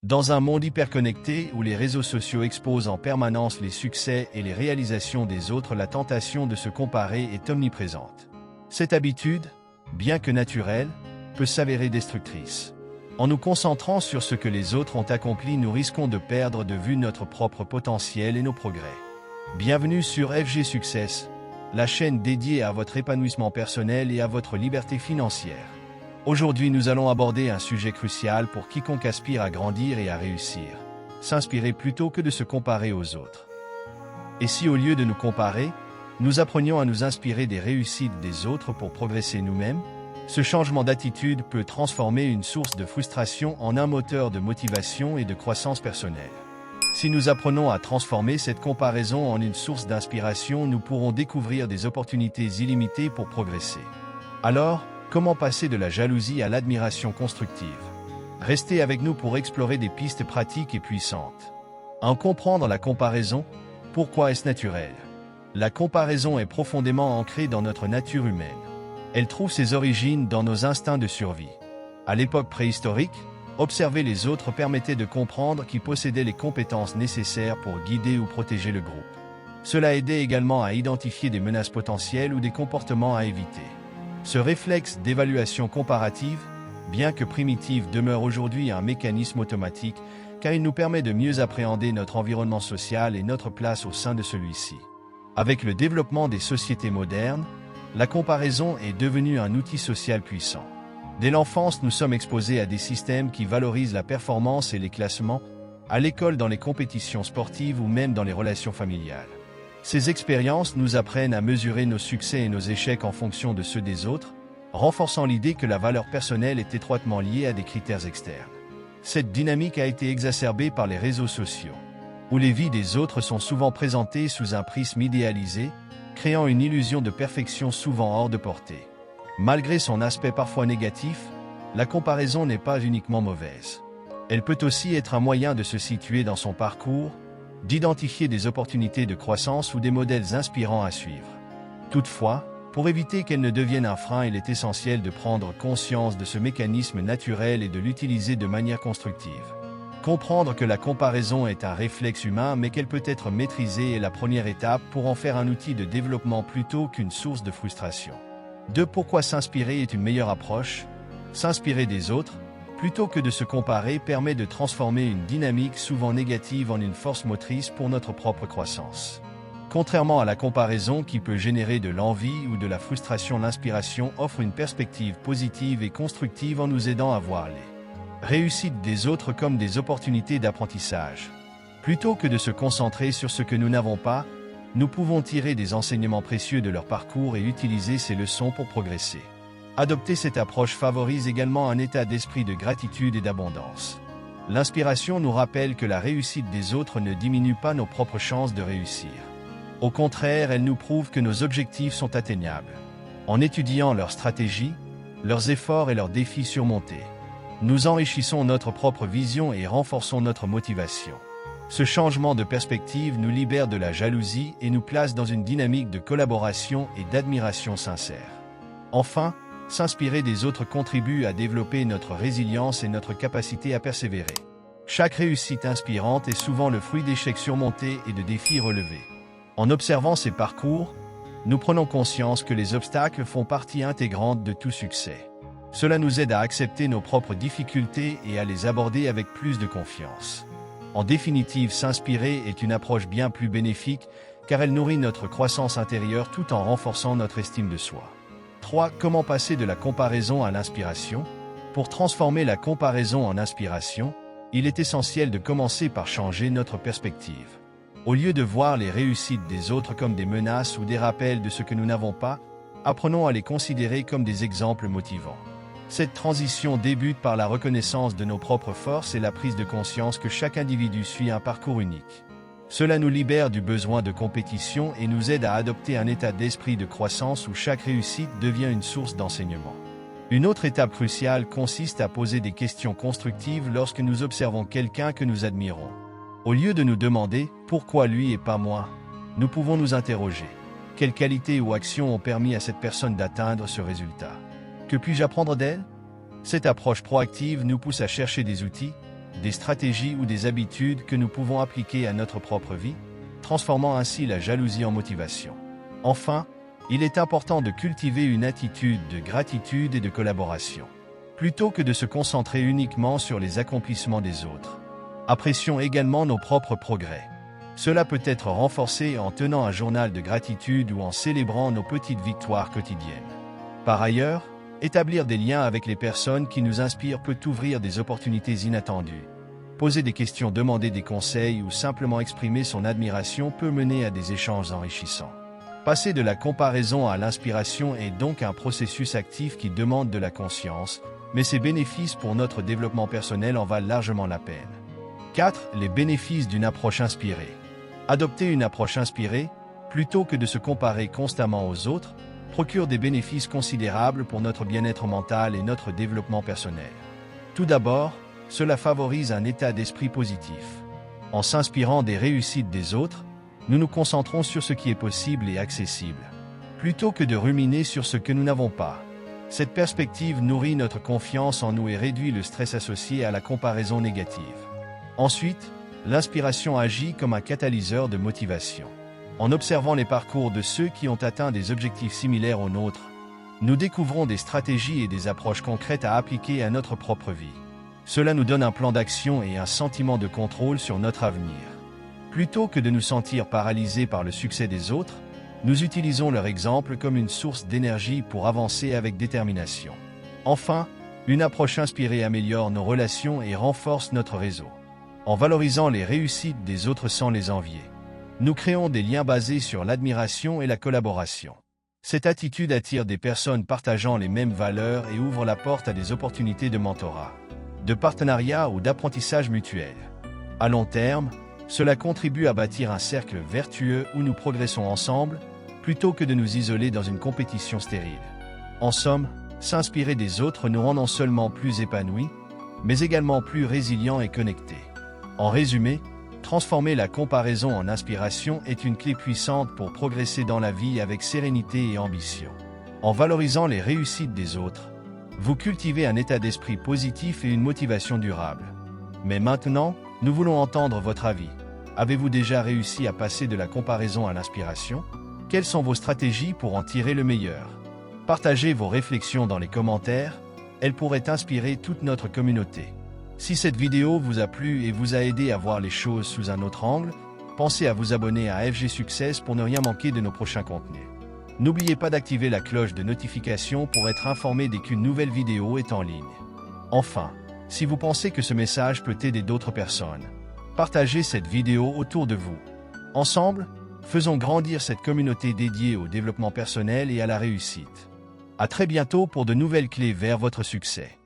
Dans un monde hyperconnecté où les réseaux sociaux exposent en permanence les succès et les réalisations des autres, la tentation de se comparer est omniprésente. Cette habitude, bien que naturelle, peut s'avérer destructrice. En nous concentrant sur ce que les autres ont accompli, nous risquons de perdre de vue notre propre potentiel et nos progrès. Bienvenue sur FG Success, la chaîne dédiée à votre épanouissement personnel et à votre liberté financière. Aujourd'hui, nous allons aborder un sujet crucial pour quiconque aspire à grandir et à réussir. S'inspirer plutôt que de se comparer aux autres. Et si au lieu de nous comparer, nous apprenions à nous inspirer des réussites des autres pour progresser nous-mêmes? Ce changement d'attitude peut transformer une source de frustration en un moteur de motivation et de croissance personnelle. Si nous apprenons à transformer cette comparaison en une source d'inspiration, nous pourrons découvrir des opportunités illimitées pour progresser. Alors, comment passer de la jalousie à l'admiration constructive? Restez avec nous pour explorer des pistes pratiques et puissantes. En comprendre la comparaison, pourquoi est-ce naturel? La comparaison est profondément ancrée dans notre nature humaine. Elle trouve ses origines dans nos instincts de survie. À l'époque préhistorique, observer les autres permettait de comprendre qui possédait les compétences nécessaires pour guider ou protéger le groupe. Cela aidait également à identifier des menaces potentielles ou des comportements à éviter. Ce réflexe d'évaluation comparative, bien que primitif, demeure aujourd'hui un mécanisme automatique car il nous permet de mieux appréhender notre environnement social et notre place au sein de celui-ci. Avec le développement des sociétés modernes, la comparaison est devenue un outil social puissant. Dès l'enfance, nous sommes exposés à des systèmes qui valorisent la performance et les classements, à l'école, dans les compétitions sportives ou même dans les relations familiales. Ces expériences nous apprennent à mesurer nos succès et nos échecs en fonction de ceux des autres, renforçant l'idée que la valeur personnelle est étroitement liée à des critères externes. Cette dynamique a été exacerbée par les réseaux sociaux, où les vies des autres sont souvent présentées sous un prisme idéalisé, créant une illusion de perfection souvent hors de portée. Malgré son aspect parfois négatif, la comparaison n'est pas uniquement mauvaise. Elle peut aussi être un moyen de se situer dans son parcours, d'identifier des opportunités de croissance ou des modèles inspirants à suivre. Toutefois, pour éviter qu'elle ne devienne un frein, il est essentiel de prendre conscience de ce mécanisme naturel et de l'utiliser de manière constructive. Comprendre que la comparaison est un réflexe humain mais qu'elle peut être maîtrisée est la première étape pour en faire un outil de développement plutôt qu'une source de frustration. 2. Pourquoi s'inspirer est une meilleure approche? S'inspirer des autres, plutôt que de se comparer, permet de transformer une dynamique souvent négative en une force motrice pour notre propre croissance. Contrairement à la comparaison qui peut générer de l'envie ou de la frustration, l'inspiration offre une perspective positive et constructive en nous aidant à voir les réussites des autres comme des opportunités d'apprentissage. Plutôt que de se concentrer sur ce que nous n'avons pas, nous pouvons tirer des enseignements précieux de leur parcours et utiliser ces leçons pour progresser. Adopter cette approche favorise également un état d'esprit de gratitude et d'abondance. L'inspiration nous rappelle que la réussite des autres ne diminue pas nos propres chances de réussir. Au contraire, elle nous prouve que nos objectifs sont atteignables. En étudiant leurs stratégies, leurs efforts et leurs défis surmontés, nous enrichissons notre propre vision et renforçons notre motivation. Ce changement de perspective nous libère de la jalousie et nous place dans une dynamique de collaboration et d'admiration sincère. Enfin, s'inspirer des autres contribue à développer notre résilience et notre capacité à persévérer. Chaque réussite inspirante est souvent le fruit d'échecs surmontés et de défis relevés. En observant ces parcours, nous prenons conscience que les obstacles font partie intégrante de tout succès. Cela nous aide à accepter nos propres difficultés et à les aborder avec plus de confiance. En définitive, s'inspirer est une approche bien plus bénéfique car elle nourrit notre croissance intérieure tout en renforçant notre estime de soi. 3. Comment passer de la comparaison à l'inspiration? Pour transformer la comparaison en inspiration, il est essentiel de commencer par changer notre perspective. Au lieu de voir les réussites des autres comme des menaces ou des rappels de ce que nous n'avons pas, apprenons à les considérer comme des exemples motivants. Cette transition débute par la reconnaissance de nos propres forces et la prise de conscience que chaque individu suit un parcours unique. Cela nous libère du besoin de compétition et nous aide à adopter un état d'esprit de croissance où chaque réussite devient une source d'enseignement. Une autre étape cruciale consiste à poser des questions constructives lorsque nous observons quelqu'un que nous admirons. Au lieu de nous demander « pourquoi lui et pas moi ?», nous pouvons nous interroger « quelles qualités ou actions ont permis à cette personne d'atteindre ce résultat ? Que puis-je apprendre d'elle ?» Cette approche proactive nous pousse à chercher des outils, des stratégies ou des habitudes que nous pouvons appliquer à notre propre vie, transformant ainsi la jalousie en motivation. Enfin, il est important de cultiver une attitude de gratitude et de collaboration, plutôt que de se concentrer uniquement sur les accomplissements des autres. Apprécions également nos propres progrès. Cela peut être renforcé en tenant un journal de gratitude ou en célébrant nos petites victoires quotidiennes. Par ailleurs, établir des liens avec les personnes qui nous inspirent peut ouvrir des opportunités inattendues. Poser des questions, demander des conseils ou simplement exprimer son admiration peut mener à des échanges enrichissants. Passer de la comparaison à l'inspiration est donc un processus actif qui demande de la conscience, mais ses bénéfices pour notre développement personnel en valent largement la peine. 4. Les bénéfices d'une approche inspirée. Adopter une approche inspirée, plutôt que de se comparer constamment aux autres, procure des bénéfices considérables pour notre bien-être mental et notre développement personnel. Tout d'abord, cela favorise un état d'esprit positif. En s'inspirant des réussites des autres, nous nous concentrons sur ce qui est possible et accessible, plutôt que de ruminer sur ce que nous n'avons pas. Cette perspective nourrit notre confiance en nous et réduit le stress associé à la comparaison négative. Ensuite, l'inspiration agit comme un catalyseur de motivation. En observant les parcours de ceux qui ont atteint des objectifs similaires aux nôtres, nous découvrons des stratégies et des approches concrètes à appliquer à notre propre vie. Cela nous donne un plan d'action et un sentiment de contrôle sur notre avenir. Plutôt que de nous sentir paralysés par le succès des autres, nous utilisons leur exemple comme une source d'énergie pour avancer avec détermination. Enfin, une approche inspirée améliore nos relations et renforce notre réseau. En valorisant les réussites des autres sans les envier, nous créons des liens basés sur l'admiration et la collaboration. Cette attitude attire des personnes partageant les mêmes valeurs et ouvre la porte à des opportunités de mentorat, de partenariat ou d'apprentissage mutuel. À long terme, cela contribue à bâtir un cercle vertueux où nous progressons ensemble, plutôt que de nous isoler dans une compétition stérile. En somme, s'inspirer des autres nous rend non seulement plus épanouis, mais également plus résilients et connectés. En résumé, transformer la comparaison en inspiration est une clé puissante pour progresser dans la vie avec sérénité et ambition. En valorisant les réussites des autres, vous cultivez un état d'esprit positif et une motivation durable. Mais maintenant, nous voulons entendre votre avis. Avez-vous déjà réussi à passer de la comparaison à l'inspiration? Quelles sont vos stratégies pour en tirer le meilleur? Partagez vos réflexions dans les commentaires, elles pourraient inspirer toute notre communauté. Si cette vidéo vous a plu et vous a aidé à voir les choses sous un autre angle, pensez à vous abonner à FG Success pour ne rien manquer de nos prochains contenus. N'oubliez pas d'activer la cloche de notification pour être informé dès qu'une nouvelle vidéo est en ligne. Enfin, si vous pensez que ce message peut aider d'autres personnes, partagez cette vidéo autour de vous. Ensemble, faisons grandir cette communauté dédiée au développement personnel et à la réussite. À très bientôt pour de nouvelles clés vers votre succès.